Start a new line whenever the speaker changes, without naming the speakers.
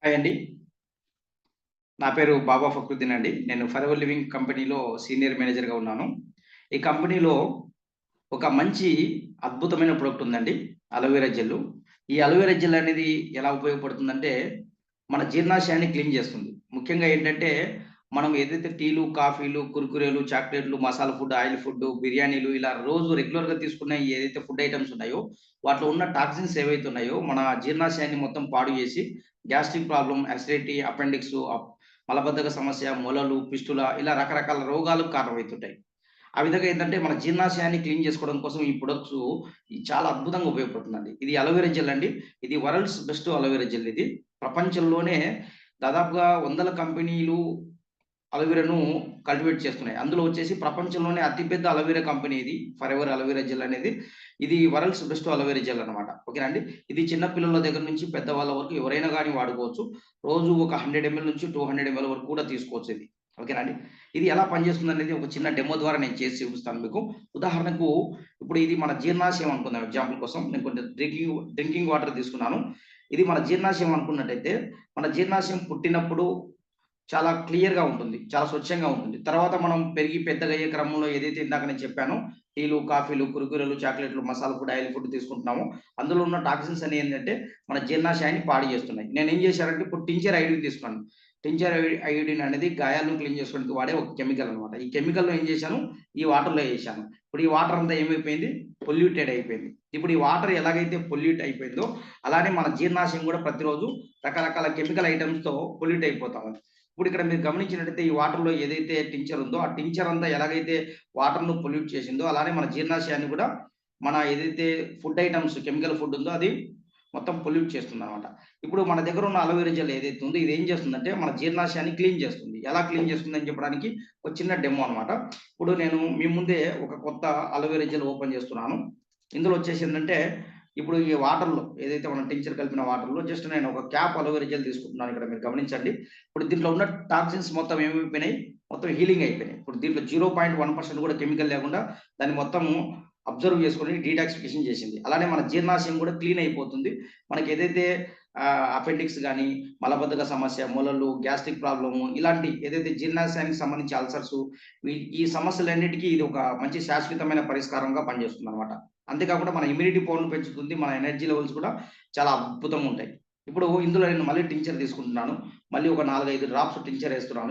Hi అండి. నా పేరు బాబా ఫక్రుద్దీన్ అండి. నేను ఫరెవర్ లివింగ్ కంపెనీలో సీనియర్ మేనేజర్‌గా ఉన్నాను. ఈ కంపెనీలో ఒక మంచి అద్భుతమైన ప్రొడక్ట్ ఉందండి. అలోవెరా జెల్లు. ఈ అలోవెరా జెల్ అనేది ఎలా ఉపయోగపడుతుందంటే, మన జీర్ణాశయాన్ని క్లీన్ చేస్తుంది. ముఖ్యంగా ఏంటంటే, మనం ఏదైతే టీలు, కాఫీలు, కుర్కురేలు, చాక్లేట్‌లు, మసాలా ఫుడ్, ఆయిల్ ఫుడ్, బిర్యానీలు ఇలా రోజు రెగ్యులర్‌గా తీసుకునే ఏదైతే ఫుడ్ ఐటెమ్స్ ఉన్నాయో, వాటిలో ఉన్న టాక్సిన్స్ ఏవైతే ఉన్నాయో, మన జీర్ణాశయాన్ని మొత్తం పాడు చేసి, గ్యాస్ట్రిక్ ప్రాబ్లమ్, అసిడిటీ, అపెండిక్స్, మలబద్ధక సమస్య, మొలలు, ఫిస్టుల ఇలా రకరకాల రోగాలకు కారణమైతుంటాయి. ఆ విధంగా ఏందంటే, మన జీర్ణాశయాన్ని క్లీన్ చేసుకోవడం కోసం ఈ ప్రొడక్ట్సు చాలా అద్భుతంగా ఉపయోగపడుతుందండి. ఇది అలోవెరా జెల్ అండి. ఇది వరల్డ్స్ బెస్ట్ అలోవెరా జెల్ ఇది. ప్రపంచంలోనే దాదాపుగా వందల కంపెనీలు అలోవెరాను కల్టివేట్ చేస్తున్నాయి. అందులో వచ్చేసి ప్రపంచంలోనే అతి పెద్ద అలోవెరా కంపెనీ ఇది. ఫరెవర్ అలోవెరా జెల్ అనేది. ఇది వరల్డ్స్ బెస్ట్ అలోవెరా జెల్ అన్నమాట. ఓకేనా అండి. ఇది చిన్న పిల్లల దగ్గర నుంచి పెద్దవాళ్ళ వరకు ఎవరైనా గాని వాడుకోవచ్చు. రోజు ఒక 100 ఎంఎల్ నుంచి 200 ఎంఎల్ వరకు కూడా తీసుకోవచ్చు ఇది. ఓకేనా అండి. ఇది ఎలా పనిచేస్తుందనేది ఒక చిన్న డెమో ద్వారా నేను చేసి చూపిస్తాను మీకు. ఉదాహరణకు ఇప్పుడు ఇది మన జీర్ణాశయం అనుకుందాం ఎగ్జాంపుల్ కోసం. నేను కొంచెం డ్రింకింగ్ వాటర్ తీసుకున్నాను. ఇది మన జీర్ణాశయం అనుకున్నట్టయితే, మన జీర్ణాశయం పుట్టినప్పుడు చాలా క్లియర్‌గా ఉంటుంది. చాలా స్వచ్ఛంగా ఉంటుంది. తర్వాత మనం పెరిగి పెద్దగయ్యే క్రమంలో ఏదైతే ఇందాక నేను చెప్పానో టీలు, కాఫీలు, కుర్కురేలు, చాక్లెట్‌లు, మసాలా ఫుడ్, ఆయిల్ ఫుడ్ తీసుకుంటున్నామో అందులో ఉన్న టాక్సిన్స్ అనేవి ఏంటంటే మన జీర్ణాశయాన్ని పాడు చేస్తున్నాయి. నేనేం చేశానంటే ఇప్పుడు టించర్ అయోడిన్ తీసుకున్నాను. టించర్ అయోడిన్ అనేది గాయాలను క్లీన్ చేసుకోవడానికి వాడే ఒక కెమికల్ అన్నమాట. ఈ కెమికల్‌లో ఏం చేశాను, ఈ వాటర్‌లో ఏశాను. ఇప్పుడు ఈ వాటర్ అంతా ఏమైపోయింది, పొల్యూటెడ్ అయిపోయింది. ఇప్పుడు ఈ వాటర్ ఎలాగైతే పొల్యూట్ అయిపోయిందో అలానే మన జీర్ణాశయం కూడా ప్రతిరోజు రకరకాల కెమికల్ ఐటెమ్స్‌తో పొల్యూట్ అయిపోతా ఉంది. ఇప్పుడు ఇక్కడ మీరు గమనించినట్టయితే ఈ వాటర్‌లో ఏదైతే టించర్ ఉందో, ఆ టించర్ అంతా ఎలాగైతే వాటర్‌ను పొల్యూట్ చేసిందో, అలానే మన జీర్ణాశయాన్ని కూడా మన ఏదైతే ఫుడ్ ఐటెమ్స్ కెమికల్ ఫుడ్ ఉందో అది మొత్తం పొల్యూట్ చేస్తుందనమాట. ఇప్పుడు మన దగ్గర ఉన్న అలోవెరా జెల్ ఏదైతే ఉందో ఇది ఏం చేస్తుందంటే మన జీర్ణాశయాన్ని క్లీన్ చేస్తుంది. ఎలా క్లీన్ చేస్తుందని చెప్పడానికి ఒక చిన్న డెమో అనమాట. ఇప్పుడు నేను మీ ముందే ఒక కొత్త అలోవెరా జెల్ ఓపెన్ చేస్తున్నాను. ఇందులో వచ్చేసి ఏందంటే ఇప్పుడు ఈ వాటర్‌లో ఏదైతే మనం టించర్ కలిపిన వాటర్‌లో జస్ట్ నేను ఒక క్యాప్ అలోవెరా జెల్ తీసుకుంటున్నాను ఇక్కడ మీరు గమనించండి. ఇప్పుడు దీంట్లో ఉన్న టాక్సిన్స్ మొత్తం ఏమైపోయినాయి? మొత్తం హీలింగ్ అయిపోయినాయి. ఇప్పుడు దీంట్లో 0.1% కూడా కెమికల్ లేకుండా దాన్ని మొత్తము అబ్జర్వ్ చేసుకొని డీటాక్సిఫికేషన్ చేసింది. అలానే మన జీర్ణాశయం కూడా క్లీన్ అయిపోతుంది. మనకేదైతే అపెండిక్స్ గాని, మలబద్ధక సమస్య, మొలలు, గ్యాస్ట్రిక్ ప్రాబ్లము ఇలాంటి ఏదైతే జీర్ణాశయానికి సంబంధించి అల్సర్సు ఈ సమస్యలన్నిటికి ఇది ఒక మంచి శాశ్వతమైన పరిష్కారంగా పనిచేస్తుందనమాట. అంతేకాకుండా మన ఇమ్యూనిటీ పవర్‌ని పెంచుతుంది. మన ఎనర్జీ లెవెల్స్ కూడా చాలా అద్భుతంగా ఉంటాయి. ఇప్పుడు ఇందులో నేను మళ్ళీ టింక్చర్ తీసుకుంటున్నాను. మళ్ళీ ఒక 4, 5 డ్రాప్స్ టింక్చర్ ఏస్తున్నాను.